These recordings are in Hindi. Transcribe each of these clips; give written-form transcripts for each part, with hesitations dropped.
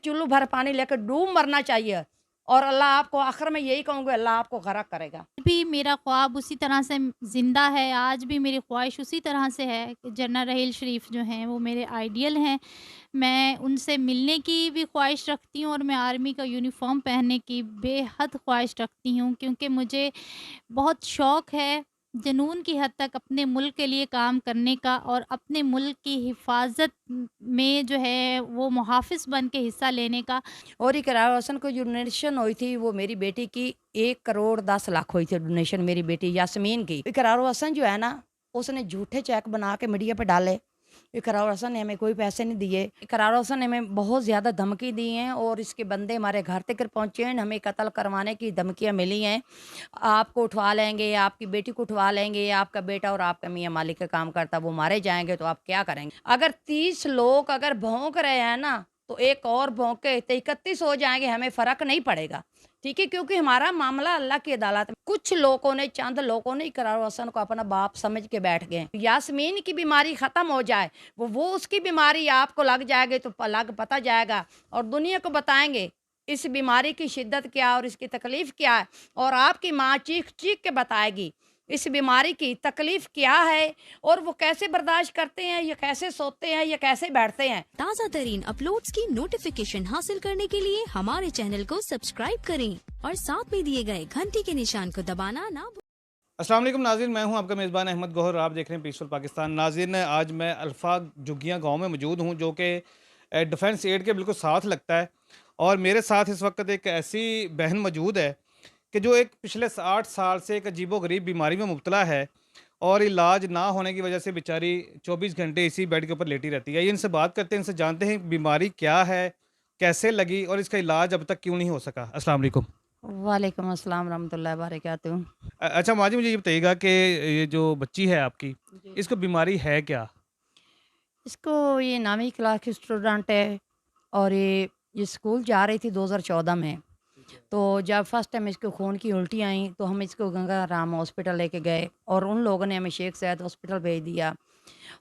चुल्लू भर पानी लेकर डूब मरना चाहिए और अल्लाह आपको आखिर में यही कहूँगी, अल्लाह आपको गरक करेगा। भी मेरा ख्वाब उसी तरह से ज़िंदा है, आज भी मेरी ख्वाहिश उसी तरह से है कि जनरल रहील शरीफ जो हैं वो मेरे आइडियल हैं। मैं उनसे मिलने की भी ख्वाहिश रखती हूँ और मैं आर्मी का यूनिफ़ॉर्म पहनने की बेहद ख्वाहिश रखती हूँ, क्योंकि मुझे बहुत शौक़ है जुनून की हद तक अपने मुल्क के लिए काम करने का और अपने मुल्क की हिफ़ाज़त में जो है वो मुहाफ़िज़ बन के हिस्सा लेने का। और ये किराया रोशन को जो डोनेशन हुई थी वो मेरी बेटी की 1 करोड़ 10 लाख हुई थी डोनेशन मेरी बेटी यास्मीन की। इकरार रोशन जो है ना, उसने झूठे चेक बना के मीडिया पे डाले। इकरार रोशन ने हमें कोई पैसे नहीं दिए। इकरार रोशन ने हमें बहुत ज़्यादा धमकी दी हैं और इसके बंदे हमारे घर तक पहुँचे हैं, हमें कत्ल करवाने की धमकियाँ मिली हैं। आपको उठवा लेंगे, आपकी बेटी को उठवा लेंगे, आपका बेटा और आपका मियाँ मालिक का काम करता वो मारे जाएँगे तो आप क्या करेंगे? अगर 30 लोग अगर भौंक रहे हैं ना, तो एक और भौंके तो 31 हो जाएँगे, हमें फ़र्क नहीं पड़ेगा। ठीक है? क्योंकि हमारा मामला अल्लाह की अदालत में। कुछ लोगों ने, चंद लोगों ने इकरार रोशन को अपना बाप समझ के बैठ गए। यास्मीन की बीमारी ख़त्म हो जाए, वो उसकी बीमारी आपको लग जाएगी तो लग पता जाएगा और दुनिया को बताएँगे, इस बीमारी की शिद्दत क्या और इसकी तकलीफ़ क्या है और आपकी माँ चीख-चीख के बताएगी, इस बीमारी की तकलीफ़ क्या है और वो कैसे बर्दाश्त करते हैं, या कैसे सोते हैं, या कैसे बैठते हैं। ताज़ा तरीन अपलोड्स की नोटिफिकेशन हासिल करने के लिए हमारे चैनल को सब्सक्राइब करें और साथ में दिए गए घंटी के निशान को दबाना ना भूलें। अस्सलाम वालेकुम नाज़रीन, मैं हूं आपका मेज़बान अहमद गौहर। आप देख रहे हैं पीसफुल पाकिस्तान। नाज़रीन, आज मैं अल्फा जुगियाँ गांव में मौजूद हूं जो कि डिफेंस एड के बिल्कुल साथ लगता है और मेरे साथ इस वक्त एक ऐसी बहन मौजूद है कि जो एक पिछले 8 साल से एक अजीबो-गरीब बीमारी में मुब्तला है और इलाज ना होने की वजह से बेचारी 24 घंटे इसी बेड के ऊपर लेटी रहती है। ये इनसे बात करते हैं, इनसे जानते हैं बीमारी क्या है, कैसे लगी और इसका इलाज अब तक क्यों नहीं हो सका। अस्सलाम वालेकुम। वालेकुम अस्सलाम रहमतुल्लाहि बरकातहू। अच्छा माँ जी, मुझे ये बताइएगा कि ये जो बच्ची है आपकी, जी। इसको बीमारी है क्या? इसको ये 9वीं क्लास की स्टूडेंट है और ये स्कूल जा रही थी 2014 में। ठीक है। तो जब फर्स्ट टाइम इसको खून की उल्टी आई तो हम इसको गंगा राम हॉस्पिटल लेके गए और उन लोगों ने हमें शेख ज़ायद हॉस्पिटल भेज दिया।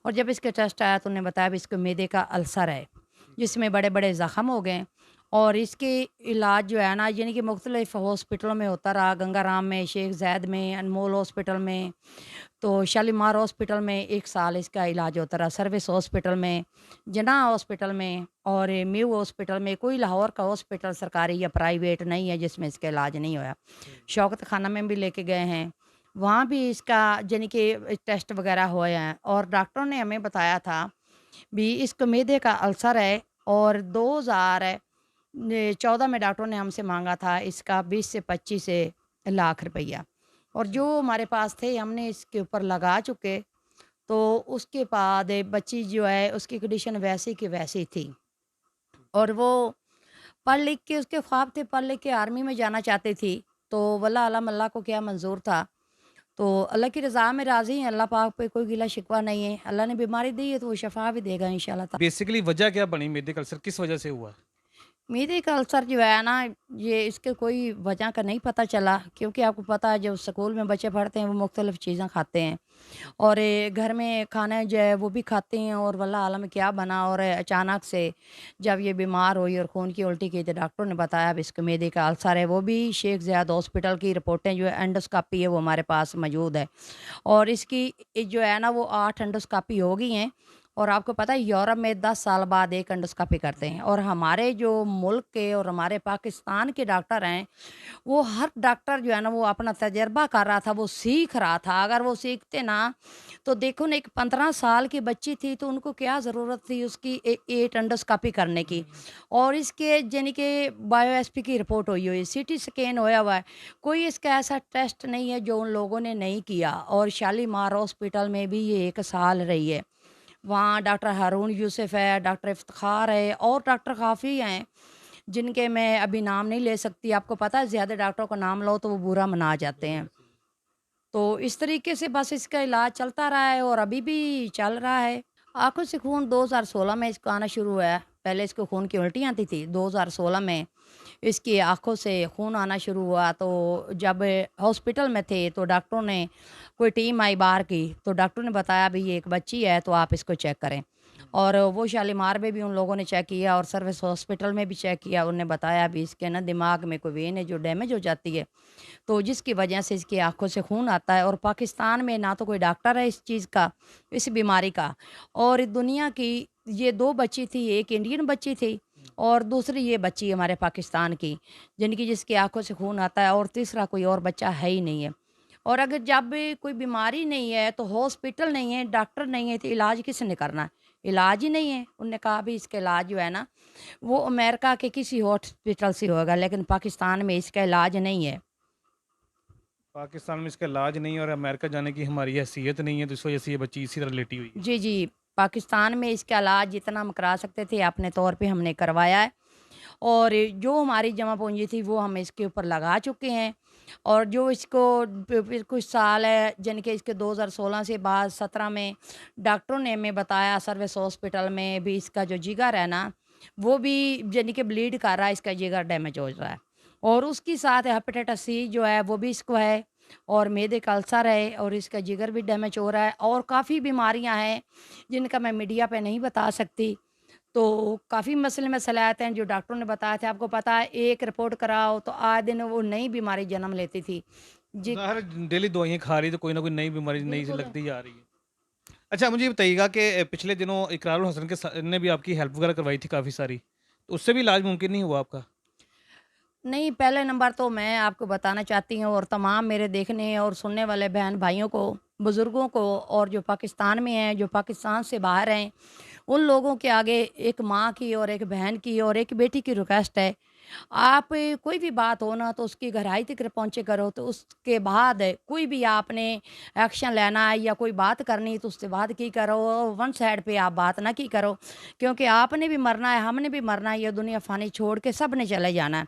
और जब इसका टेस्ट आया तो उन्होंने बताया भी इसको मैदे का अल्सर है, जिसमें बड़े-बड़े ज़ख्म हो गए और इसके इलाज जो है ना, यानी कि मुख्तलिफ़ हॉस्पिटलों में होता रहा, गंगा राम में, शेख ज़ायद में, अनमोल हॉस्पिटल में, तो शालीमार हॉस्पिटल में 1 साल इसका इलाज होता रहा, सर्विस हॉस्पिटल में, जिन्ना हॉस्पिटल में और म्यू हॉस्पिटल में। कोई लाहौर का हॉस्पिटल सरकारी या प्राइवेट नहीं है जिसमें इसका इलाज नहीं होया। शौकत खाना में भी लेके गए हैं, वहाँ भी इसका यानी कि टेस्ट वगैरह हुए हैं और डॉक्टरों ने हमें बताया था भी इसको मैदे का अल्सर है और 2014 में डॉक्टरों ने हमसे माँगा था इसका 20 से 25 लाख रुपया और जो हमारे पास थे हमने इसके ऊपर लगा चुके। तो उसके बाद बच्ची जो है उसकी कंडीशन वैसी की वैसी थी और वो पढ़ लिख के, उसके ख्वाब थे पढ़ लिख के आर्मी में जाना चाहती थी। तो वल्लाह अलम अल्लाह को क्या मंज़ूर था। तो अल्लाह की रज़ा में राज़ी हैं, अल्लाह पाक पे कोई गिला शिकवा नहीं है। अल्लाह ने बीमारी दी है तो वो शफ़ा भी देगा इंशाअल्लाह ताला। बेसिकली वजह क्या बनी मेडिकल अल्सर किस वजह से हुआ? मेरे का अल्सर जो है ना, ये इसके कोई वजह का नहीं पता चला क्योंकि आपको पता है जब स्कूल में बच्चे पढ़ते हैं वो मुख्तलिफ़ चीज़ें खाते हैं और घर में खाना जो है वो भी खाते हैं और वल्लाह आलम क्या बना और अचानक से जब ये बीमार हुई और खून की उल्टी की तो डॉक्टर ने बताया अब इसको मैदे का अल्सर है। वो भी शेख ज़ायद हॉस्पिटल की रिपोर्टें जो है एंडोस्कोपी है वो हमारे पास मौजूद है और इसकी जो है ना वो 8 एंडोस्कोपी हो गई हैं और आपको पता है यूरोप में 10 साल बाद एक एंडोस्कोपी करते हैं और हमारे जो मुल्क के और हमारे पाकिस्तान के डॉक्टर हैं, वो हर डॉक्टर जो है ना वो अपना तजर्बा कर रहा था, वो सीख रहा था। अगर वो सीखते ना, तो देखो ना एक 15 साल की बच्ची थी तो उनको क्या ज़रूरत थी उसकी 8 एंडोस्कोपी करने की और इसके यानी कि बायोएसपी की रिपोर्ट हुई हुई है, सीटी स्कैन होया हुआ है। कोई इसका ऐसा टेस्ट नहीं है जो उन लोगों ने नहीं किया और शालीमार हॉस्पिटल में भी ये 1 साल रही है। वहाँ डॉक्टर हारून यूसुफ है, डॉक्टर इफ्तिखार है और डॉक्टर काफ़ी हैं, जिनके मैं अभी नाम नहीं ले सकती। आपको पता है ज़्यादा डॉक्टरों का नाम लो तो वो बुरा मना जाते हैं। तो इस तरीके से बस इसका इलाज चलता रहा है और अभी भी चल रहा है। आँखों से खून 2016 में इसको आना शुरू हुआ है। पहले इसको खून की उल्टी आती थी। 2016 में इसकी आँखों से खून आना शुरू हुआ तो जब हॉस्पिटल में थे तो डॉक्टरों ने कोई टीम आई बाहर की, तो डॉक्टर ने बताया भई ये एक बच्ची है तो आप इसको चेक करें। और वो शालीमार में भी उन लोगों ने चेक किया और सर्विस हॉस्पिटल में भी चेक किया। उन्होंने बताया भी इसके ना दिमाग में कोई वेन है जो डैमेज हो जाती है, तो जिसकी वजह से इसकी आँखों से खून आता है। और पाकिस्तान में ना तो कोई डॉक्टर है इस चीज़ का, इस बीमारी का। और दुनिया की ये 2 बच्ची थी, एक इंडियन बच्ची थी और दूसरी ये बच्ची हमारे पाकिस्तान की, जिनकी जिसकी आँखों से खून आता है, और तीसरा कोई और बच्चा है ही नहीं है। और अगर जब भी कोई बीमारी नहीं है, तो हॉस्पिटल नहीं है, डॉक्टर नहीं है, तो इलाज किसने करना है? इलाज ही नहीं है। उन्होंने कहा भी इसका इलाज जो है ना, वो अमेरिका के किसी हॉस्पिटल से होगा, लेकिन पाकिस्तान में इसका इलाज नहीं है। पाकिस्तान में इसका इलाज नहीं है और अमेरिका जाने की हमारी हैसियत नहीं है, तो इस वजह से ये बच्ची इसी तरह लेटी हुई है। जी, जी। पाकिस्तान में इसका इलाज जितना हम करा सकते थे अपने तौर पे हमने करवाया है। और जो हमारी जमा पूँजी थी वो हम इसके ऊपर लगा चुके हैं। और जो इसको फिर कुछ साल है जिनके इसके 2016 से बाद 17 में डॉक्टरों ने हमें बताया सर्विस हॉस्पिटल में भी इसका जो जिगर है ना, वो भी यानी कि ब्लीड कर रहा है, इसका जिगर डैमेज हो रहा है। और उसके साथ हेपेटाइटिस सी जो है वो भी इसको है, और मैदे का अल्सर है, और इसका जिगर भी डैमेज हो रहा है, और काफ़ी बीमारियां हैं जिनका मैं मीडिया पे नहीं बता सकती। तो काफ़ी मसले मसले आते हैं जो डॉक्टरों ने बताया था। आपको पता है एक रिपोर्ट कराओ तो आए दिन वो नई बीमारी जन्म लेती थी। जी, ज़ाहिर है डेली दवाइयाँ खा रही तो कोई ना कोई नई बीमारी नई सी बिल्कुल। लगती जा रही है। अच्छा, मुझे ये बताइएगा कि पिछले दिनों इकरारुल हसन ने भी आपकी हेल्प वगैरह करवाई थी काफ़ी सारी, तो उससे भी इलाज मुमकिन नहीं हुआ आपका? नहीं, पहले नंबर तो मैं आपको बताना चाहती हूँ और तमाम मेरे देखने और सुनने वाले बहन-भाइयों को, बुज़ुर्गों को, और जो पाकिस्तान में हैं, जो पाकिस्तान से बाहर हैं, उन लोगों के आगे एक माँ की और एक बहन की और एक बेटी की रिक्वेस्ट है। आप कोई भी बात हो ना तो उसकी गहराई तक पहुँचे करो, तो उसके बाद कोई भी आपने एक्शन लेना है या कोई बात करनी है तो उसके बाद की करो, वन साइड पे आप बात ना की करो। क्योंकि आपने भी मरना है, हमने भी मरना है, ये दुनिया फ़ानी छोड़ के सब ने चले जाना है।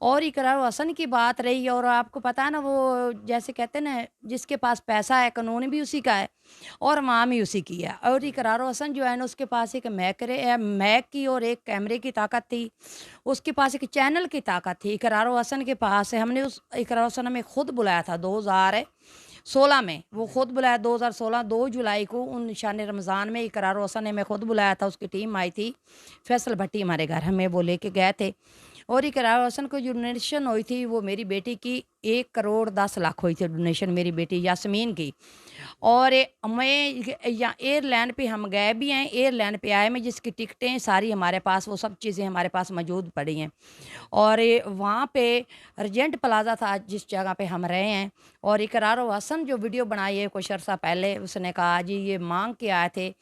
और इकरार हसन की बात रही, और आपको पता है ना वो जैसे कहते हैं ना, जिसके पास पैसा है कानून भी उसी का है और माँ भी उसी की है। और इकरार हसन जो है ना उसके पास एक मैक की और एक कैमरे की ताकत थी, उसके पास एक चैनल की ताकत थी। इकरार हसन के पास है, हमने उस इकरार हसन हमें खुद बुलाया था 2016 में, वो खुद बुलाया 2016 2 जुलाई को उन निशान रमज़ान में इकरार हसन ने हमें खुद बुलाया था। उसकी टीम आई थी, फैसल भट्टी हमारे घर, हमें वो लेके गए थे। और इकरार हसन को जो डोनेशन हुई थी वो मेरी बेटी की 1 करोड़ 10 लाख हुई थी डोनेशन, मेरी बेटी यास्मीन की। और मैं या एयरलाइन पे हम गए भी हैं, एयरलाइन पे आए में जिसकी टिकटें सारी हमारे पास, वो सब चीज़ें हमारे पास मौजूद पड़ी हैं। और वहाँ पे रजेंट प्लाज़ा था जिस जगह पे हम रहे हैं। और इकरार हसन जो वीडियो बनाई है कुछ अरसा पहले, उसने कहा जी ये मांग के आए थे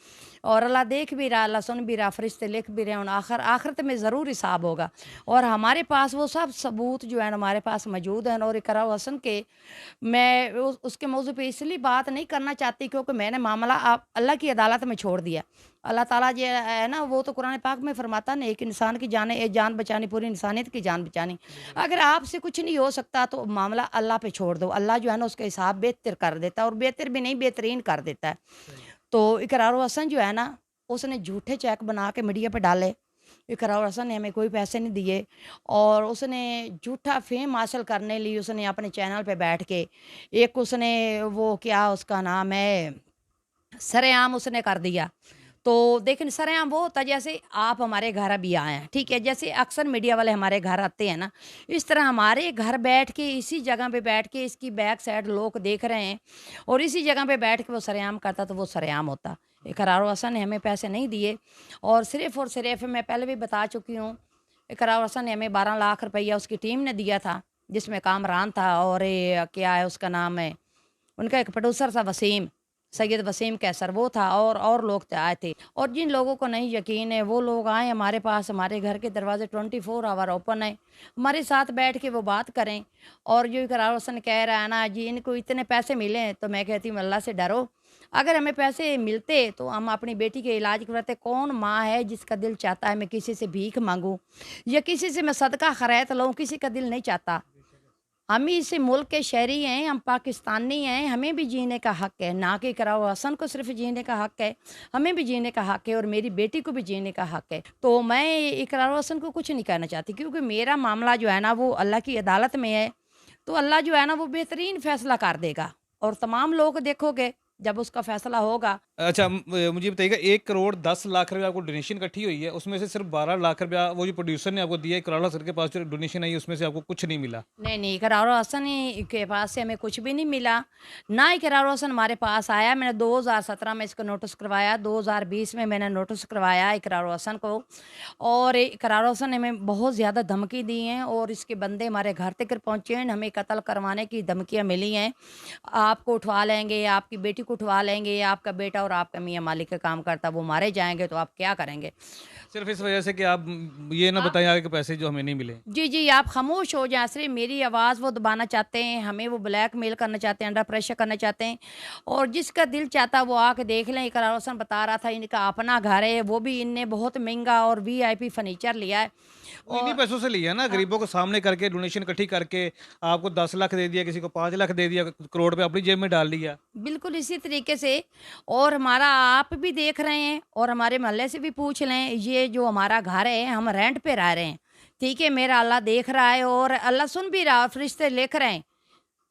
और अल्लाह देख भी रहा, अल्लाह सुन भी रहा, फरिश्ते लिख भी रहे हैं, आखिरत में ज़रूर हिसाब होगा। और हमारे पास वो सब सबूत जो है हमारे पास मौजूद हैं। और इकरार हसन के मैं उसके मौजू पे इसलिए बात नहीं करना चाहती क्योंकि मैंने मामला आप अल्लाह की अदालत में छोड़ दिया। अल्लाह ताला जो है ना वो तो कुरान पाक में फरमाता ना, एक इंसान की जान बचानी, पूरी इंसानियत की जान बचानी। अगर आपसे कुछ नहीं हो सकता तो मामला अल्लाह पे छोड़ दो। अल्लाह जो है ना उसका हिसाब बेहतर कर देता है, और बेहतर भी नहीं बेहतरीन कर देता है। तो इकरार हसन जो है ना उसने झूठे चेक बना के मीडिया पे डाले। इकरार हसन ने हमें कोई पैसे नहीं दिए, और उसने झूठा फेम हासिल करने लिए उसने अपने चैनल पे बैठ के एक उसने वो क्या उसका नाम है, सरेआम उसने कर दिया। तो देखिए सरेआम वो होता है जैसे आप हमारे घर अभी आए हैं, ठीक है, जैसे अक्सर मीडिया वाले हमारे घर आते हैं ना, इस तरह हमारे घर बैठ के इसी जगह पे बैठ के इसकी बैक साइड लोग देख रहे हैं, और इसी जगह पे बैठ के वो सरेआम करता तो वो सरेआम होता। इकरार हसन ने हमें पैसे नहीं दिए, और सिर्फ मैं पहले भी बता चुकी हूँ, इकरार हसन ने हमें 12 लाख रुपया उसकी टीम ने दिया था, जिसमें कामरान था और क्या है उसका नाम है, उनका एक प्रोड्यूसर था वसीम, सैयद वसीम कैसर वो था, और लोग आए थे। और जिन लोगों को नहीं यकीन है वो लोग आए हमारे पास, हमारे घर के दरवाजे 24 आवर ओपन है, हमारे साथ बैठ के वो बात करें। और जो इकरार हसन कह रहा है ना जी इनको इतने पैसे मिले हैं, तो मैं कहती हूँ अल्लाह से डरो। अगर हमें पैसे मिलते तो हम अपनी बेटी के इलाज करवाते। कौन माँ है जिसका दिल चाहता है मैं किसी से भीख मांगूं या किसी से मैं सदका खैरात लूं? किसी का दिल नहीं चाहता। हम ही इस मुल्क के शहरी हैं, हम पाकिस्तानी हैं, हमें भी जीने का हक है। ना कि इकरार हसन को सिर्फ जीने का हक है, हमें भी जीने का हक है, और मेरी बेटी को भी जीने का हक है। तो मैं इकरार हसन को कुछ नहीं कहना चाहती, क्योंकि मेरा मामला जो है ना वो अल्लाह की अदालत में है। तो अल्लाह जो है ना वो बेहतरीन फ़ैसला कर देगा, और तमाम लोग देखोगे जब उसका फ़ैसला होगा अच्छा मुझे बताइएगा 1 करोड़ 10 लाख रुपए आपको डोनेशन इकट्ठी हुई है, उसमें से सिर्फ 12 लाख रुपया वो जो प्रोड्यूसर ने आपको दिया है, इकरार सर के पास जो डोनेशन आई है उसमें से आपको कुछ नहीं मिला। नहीं, नहीं, इकरार हसन के पास से हमें कुछ भी नहीं मिला, ना इकरार हसन हमारे पास आया। मैंने 2017 में इसको नोटिस करवाया, 2020 में मैंने नोटिस करवाया इकरार हसन को, और इकरार हसन ने हमें बहुत ज़्यादा धमकी दी हैं और इसके बंदे हमारे घर तक पहुँचे हैं, हमें कत्ल करवाने की धमकियाँ मिली हैं। आपको उठवा लेंगे, आपकी बेटी को उठवा लेंगे, आपका बेटा और आपका मियाँ मालिक का काम करता, वो मारे जाएँगे तो आप क्या करेंगे? सिर्फ इस वजह से कि आप ये ना बताएं आगे के पैसे जो हमें नहीं मिले। जी, जी, आप खामोश हो जाएँ, सिर्फ़ मेरी आवाज़ वो दबाना चाहते हैं, हमें वो ब्लैकमेल करना चाहते हैं, अंडर प्रेशर करना चाहते हैं, और जिसका दिल चाहता है वो आके देख लें। इकरार हसन बता रहा था इनका अपना घर है, वो भी इनने बहुत महँगा और वीआईपी फर्नीचर लिया है। वो इन्हीं और पैसों से लिया ना, गरीबों को सामने करके डोनेशन इकट्ठी करके आपको 10 लाख दे दिया, किसी को 5 लाख दे दिया, करोड़ रुपए अपनी जेब में डाल लिया। बिल्कुल इसी तरीके से, और हमारा आप भी देख रहे हैं और हमारे मोहल्ले से भी पूछ लें, ये जो हमारा घर है हम रेंट पे रह रहे हैं, ठीक है? मेरा अल्लाह देख रहा है और अल्लाह सुन भी रहा है, फरिश्ते लिख रहे हैं।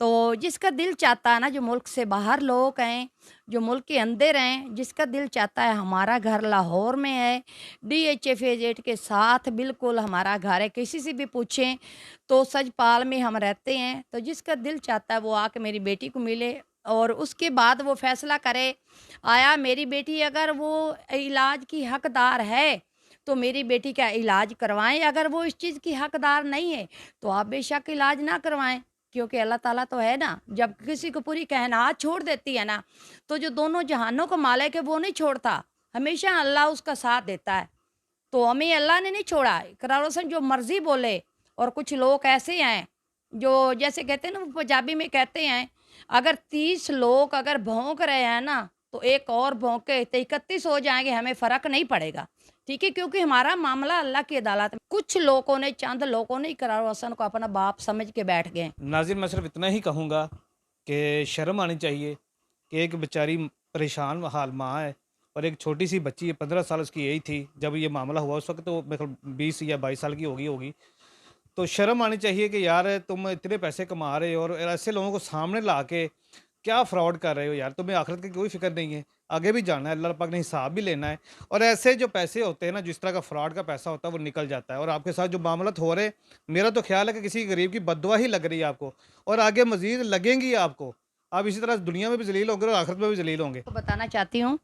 तो जिसका दिल चाहता है ना, जो मुल्क से बाहर लोग हैं, जो मुल्क के अंदर हैं, जिसका दिल चाहता है, हमारा घर लाहौर में है, डीएचए फेज़ 8 के साथ बिल्कुल हमारा घर है। किसी से भी पूछें तो सजपाल में हम रहते हैं। तो जिसका दिल चाहता है वो आके मेरी बेटी को मिले और उसके बाद वो फ़ैसला करे। आया मेरी बेटी अगर वो इलाज की हकदार है, तो मेरी बेटी का इलाज करवाएँ, अगर वो इस चीज़ की हकदार नहीं है, तो आप बेशक इलाज ना करवाएँ। क्योंकि अल्लाह ताला तो है ना, जब किसी को पूरी कायनात छोड़ देती है ना, तो जो दोनों जहानों का मालिक है वो नहीं छोड़ता, हमेशा अल्लाह उसका साथ देता है। तो हमें अल्लाह ने नहीं छोड़ा। इकरार हसन जो मर्ज़ी बोले, और कुछ लोग ऐसे हैं, जो जैसे कहते हैं ना, वो पंजाबी में कहते हैं, अगर 30 लोग अगर भौंक रहे हैं ना, तो एक और भौंके तो 31 हो जाएँगे, हमें फ़र्क नहीं पड़ेगा। ठीक है? क्योंकि हमारा मामला अल्लाह की अदालत में। कुछ लोगों ने, चंद लोगों ने इकरार हसन को अपना बाप समझ के बैठ गए। नाज़रीन मैं सिर्फ इतना ही कहूँगा कि शर्म आनी चाहिए कि एक बेचारी परेशान हाल माँ है और एक छोटी सी बच्ची है, 15 साल उसकी एज थी जब ये मामला हुआ, उस वक्त तो मेरे ख्याल 20 या 22 साल की होगी। तो शर्म आनी चाहिए कि यार तुम इतने पैसे कमा रहे हो और ऐसे लोगों को सामने ला के क्या फ्रॉड कर रहे हो यार, तुम्हें आखिरत की कोई फिक्र नहीं है, आगे भी जाना है, अल्लाह पाक ने हिसाब भी लेना है। और ऐसे जो पैसे होते हैं ना, जिस तरह का फ्रॉड का पैसा होता है वो निकल जाता है। और आपके साथ जो मामलत हो रहे हैं, मेरा तो ख्याल है कि किसी गरीब की बद्दुआ ही लग रही है आपको, और आगे मजीद लगेंगी आपको। आप इसी तरह दुनिया में भी जलील होंगे और आखिरत में भी जलील होंगे। तो बताना चाहती हूँ,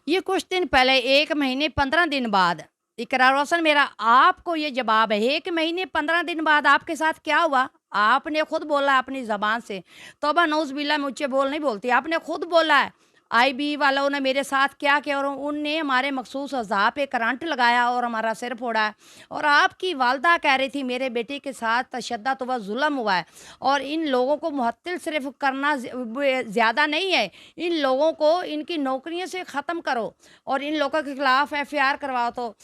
ये कुछ दिन पहले 1 महीने 15 दिन बाद इकरार हसन, मेरा आपको ये जवाब है, 1 महीने 15 दिन बाद आपके साथ क्या हुआ? आपने खुद बोला अपनी ज़बान से, तौबा नऊज़ बिल्लाह, मुझसे बोल नहीं बोलती, आपने खुद बोला है। आईबी वालों ने मेरे साथ क्या किया, और उनने हमारे मखसूस अज़ा पे करंट लगाया और हमारा सिर फोड़ा है। और आपकी वालदा कह रही थी मेरे बेटे के साथ तशद्दुद व ज़ुल्म हुआ है, और इन लोगों को मुअत्तिल सिर्फ करना ज़्यादा नहीं है, इन लोगों को इनकी नौकरियों से ख़त्म करो और इन लोगों के खिलाफ एफआईआर करवाओ। तो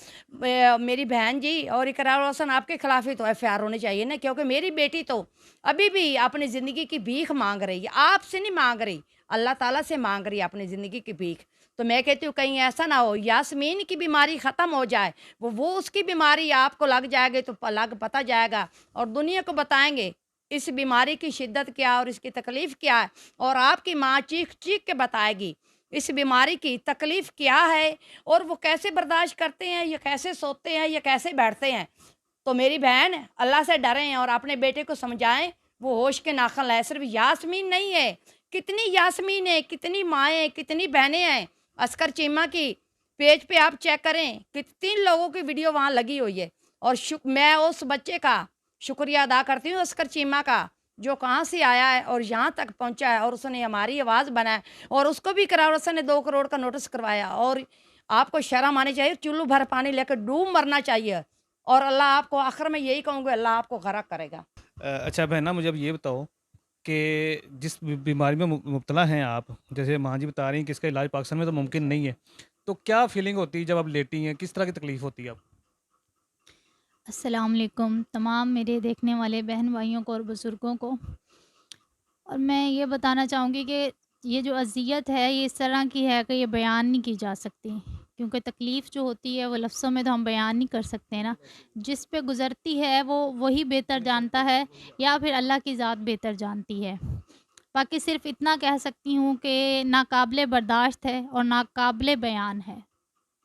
मेरी बहन जी और इकरार हसन, आपके खिलाफ ही तो एफआईआर होनी चाहिए ना, क्योंकि मेरी बेटी तो अभी भी अपनी ज़िंदगी की भीख मांग रही है, आपसे नहीं मांग रही, अल्लाह ताला से मांग रही है अपनी ज़िंदगी की भीख। तो मैं कहती हूँ कहीं ऐसा ना हो यास्मीन की बीमारी ख़त्म हो जाए, वो उसकी बीमारी आपको लग जाएगी तो लग पता जाएगा, और दुनिया को बताएंगे इस बीमारी की शिद्दत क्या और इसकी तकलीफ़ क्या है, और आपकी माँ चीख चीख के बताएगी इस बीमारी की तकलीफ़ क्या है, और वो कैसे बर्दाश्त करते हैं, ये कैसे सोते हैं, ये कैसे बैठते हैं। तो मेरी बहन अल्लाह से डरें और अपने बेटे को समझाएं, वो होश के नाखन लाए। सिर्फ यास्मीन नहीं है, कितनी यास्मीन है, कितनी माएँ, कितनी बहनें हैं। अस्कर चीमा की पेज पे आप चेक करें, 3 लोगों की वीडियो वहाँ लगी हुई है, और मैं उस बच्चे का शुक्रिया अदा करती हूँ, अस्कर चीमा का, जो कहाँ से आया है और यहाँ तक पहुँचा है, और उसने हमारी आवाज़ बनाया, और उसको भी इकरार हसन ने 2 करोड़ का नोटिस करवाया। और आपको शर्म आनी चाहिए, चुल्लू भर पानी लेकर डूब मरना चाहिए, और अल्लाह आपको आखिर में यही कहूँगी, अल्लाह आपको गरक करेगा। अच्छा बहना, मुझे अब ये बताओ कि जिस बीमारी में मुब्तला हैं आप, जैसे माँ जी बता रही हैं कि इसका इलाज पाकिस्तान में तो मुमकिन नहीं है, तो क्या फीलिंग होती है जब आप लेटी हैं, किस तरह की तकलीफ़ होती है आपको? अस्सलाम वालेकुम तमाम मेरे देखने वाले बहन भाइयों को और बुज़ुर्गों को। और मैं ये बताना चाहूँगी कि ये जो अज़ियत है ये इस तरह की है कि ये बयान नहीं की जा सकती, क्योंकि तकलीफ़ जो होती है वो लफ्ज़ों में तो हम बयान नहीं कर सकते ना। जिस पे गुज़रती है वो वही बेहतर जानता है, या फिर अल्लाह की ज़ात बेहतर जानती है। बाकी सिर्फ़ इतना कह सकती हूँ कि नाक़ाबिले बर्दाश्त है और नाक़ाबिले बयान है।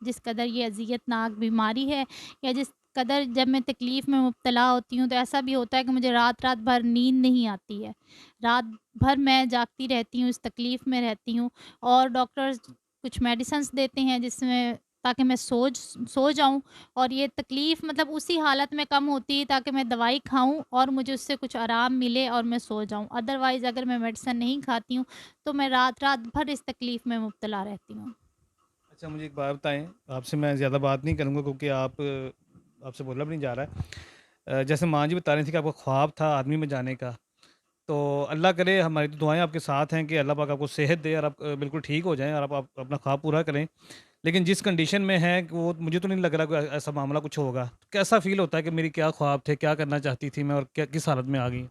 जिस कदर ये अज़ियतनाक बीमारी है या जिस कदर जब मैं तकलीफ़ में मुब्तला होती हूँ, तो ऐसा भी होता है कि मुझे रात-रात भर नींद नहीं आती है। रात भर मैं जागती रहती हूँ, इस तकलीफ़ में रहती हूँ और डॉक्टर्स कुछ मेडिसिन्स देते हैं जिसमें ताकि मैं सो जाऊँ और ये तकलीफ़ मतलब उसी हालत में कम होती है ताकि मैं दवाई खाऊँ और मुझे उससे कुछ आराम मिले और मैं सो जाऊँ। अदरवाइज़ अगर मैं मेडिसिन नहीं खाती हूँ, तो मैं रात-रात भर इस तकलीफ़ में मुब्तला रहती हूँ। अच्छा, मुझे एक बात बताएँ, आपसे मैं ज़्यादा बात नहीं करूँगा क्योंकि आपसे बोला भी नहीं जा रहा है। जैसे माँ जी बता रही थी कि आपका ख्वाब था आर्मी में जाने का, तो अल्लाह करे, हमारी तो दुआएँ आपके साथ हैं कि अल्लाह पाक आपको सेहत दे और आप बिल्कुल ठीक हो जाएँ और आप अपना ख्वाब पूरा करें। लेकिन जिस कंडीशन में हैं कि वो मुझे तो नहीं लग रहा कोई ऐसा मामला कुछ होगा। कैसा फ़ील होता है कि मेरी क्या ख्वाब थे, क्या करना चाहती थी मैं और क्या किस हालत में आ गई?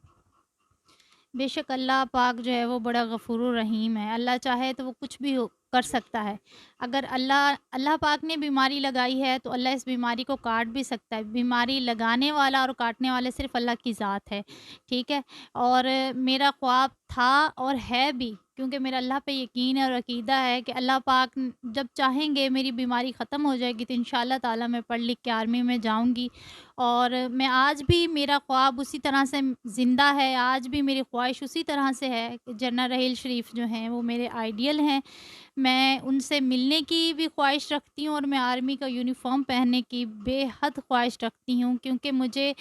बेशक अल्लाह पाक जो है वो बड़ा गफ़ूर रहीम है। अल्लाह चाहे तो वो कुछ भी हो कर सकता है। अगर अल्लाह अल्लाह पाक ने बीमारी लगाई है तो अल्लाह इस बीमारी को काट भी सकता है। बीमारी लगाने वाला और काटने वाला सिर्फ़ अल्लाह की ज़ात है, ठीक है? और मेरा ख्वाब था और है भी क्योंकि मेरा अल्लाह पे यकीन है और अकीदा है कि अल्लाह पाक जब चाहेंगे मेरी बीमारी ख़त्म हो जाएगी तो इंशाअल्लाह ताला मैं पढ़ लिख के आर्मी में जाऊँगी। और मैं आज भी मेरा ख्वाब उसी तरह से ज़िंदा है, आज भी मेरी ख्वाहिश उसी तरह से है कि जनरल रहील शरीफ जो हैं वो मेरे आइडियल हैं। मैं उनसे मिलने की भी ख्वाहिश रखती हूँ और मैं आर्मी का यूनिफ़ॉर्म पहनने की बेहद ख्वाहिश रखती हूँ क्योंकि मुझे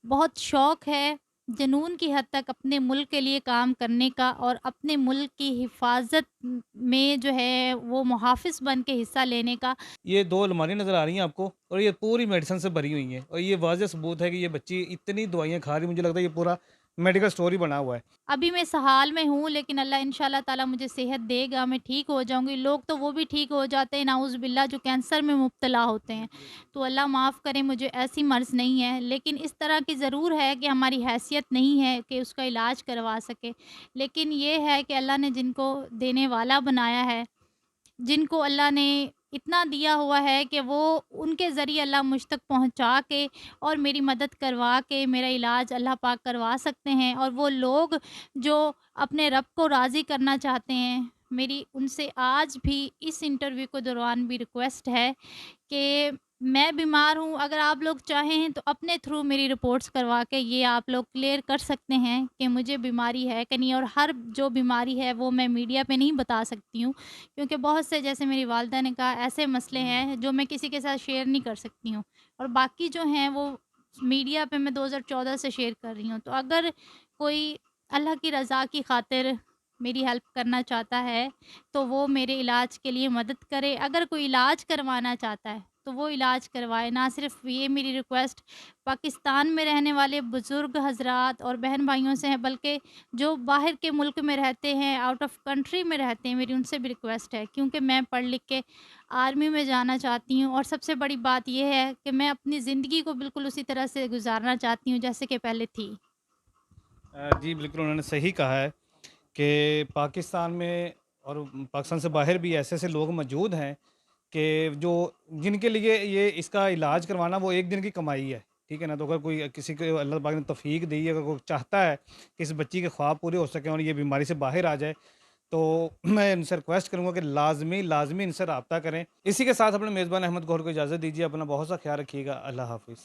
बहुत शौक़ है जुनून की हद तक अपने मुल्क के लिए काम करने का और अपने मुल्क की हिफ़ाज़त में जो है वो मुहाफ़िज़ बन के हिस्सा लेने का। ये 2 अलमारी नज़र आ रही हैं आपको और ये पूरी मेडिसिन से भरी हुई हैं और ये वाज़ह सबूत है कि ये बच्ची इतनी दवाइयाँ खा रही है, मुझे लगता है ये पूरा मेडिकल स्टोर ही बना हुआ है। अभी मैं सहाल में हूँ लेकिन अल्लाह इंशाअल्लाह ताला मुझे सेहत देगा, मैं ठीक हो जाऊँगी। लोग तो वो भी ठीक हो जाते हैं नाउज़ बिल्ला जो कैंसर में मुब्तला होते हैं। तो अल्लाह माफ़ करे मुझे ऐसी मर्ज़ नहीं है। लेकिन इस तरह की ज़रूर है कि हमारी हैसियत नहीं है कि उसका इलाज करवा सके। लेकिन ये है कि अल्लाह ने जिनको देने वाला बनाया है, जिनको अल्लाह ने इतना दिया हुआ है कि वो उनके ज़रिए अल्लाह मुझ तक पहुँचा के और मेरी मदद करवा के मेरा इलाज अल्लाह पाक करवा सकते हैं। और वो लोग जो अपने रब को राज़ी करना चाहते हैं, मेरी उनसे आज भी इस इंटरव्यू के दौरान भी रिक्वेस्ट है कि मैं बीमार हूँ, अगर आप लोग चाहें तो अपने थ्रू मेरी रिपोर्ट्स करवा के ये आप लोग क्लियर कर सकते हैं कि मुझे बीमारी है कि नहीं। और हर जो बीमारी है वो मैं मीडिया पे नहीं बता सकती हूँ क्योंकि बहुत से जैसे मेरी वालिदा ने कहा ऐसे मसले हैं जो मैं किसी के साथ शेयर नहीं कर सकती हूँ और बाकी जो हैं वो मीडिया पे मैं 2014 से शेयर कर रही हूँ। तो अगर कोई अल्लाह की रज़ा की खातिर मेरी हेल्प करना चाहता है तो वो मेरे इलाज के लिए मदद करे। अगर कोई इलाज करवाना चाहता है तो वो इलाज करवाए। ना सिर्फ़ ये मेरी रिक्वेस्ट पाकिस्तान में रहने वाले बुज़ुर्ग हज़रात और बहन-भाइयों से है बल्कि जो बाहर के मुल्क में रहते हैं, आउट ऑफ़ कंट्री में रहते हैं, मेरी उनसे भी रिक्वेस्ट है क्योंकि मैं पढ़ लिख के आर्मी में जाना चाहती हूँ। और सबसे बड़ी बात ये है कि मैं अपनी ज़िंदगी को बिल्कुल उसी तरह से गुज़ारना चाहती हूँ जैसे कि पहले थी। जी, बिल्कुल उन्होंने सही कहा है कि पाकिस्तान में और पाकिस्तान से बाहर भी ऐसे-ऐसे लोग मौजूद हैं कि जो जिनके लिए ये इसका इलाज करवाना वो एक दिन की कमाई है, ठीक है ना? तो अगर कोई किसी को अल्लाह पाक ने तौफ़ीक दी है, अगर कोई चाहता है कि इस बच्ची के ख्वाब पूरे हो सकें और ये बीमारी से बाहर आ जाए, तो मैं इनसे रिक्वेस्ट करूँगा कि लाज़मी इनसे राब्ता करें। इसी के साथ अपने मेज़बान अहमद गौहर को इजाज़त दीजिए। अपना बहुत सा ख़्याल रखिएगा। अल्लाह हाफ़िज़।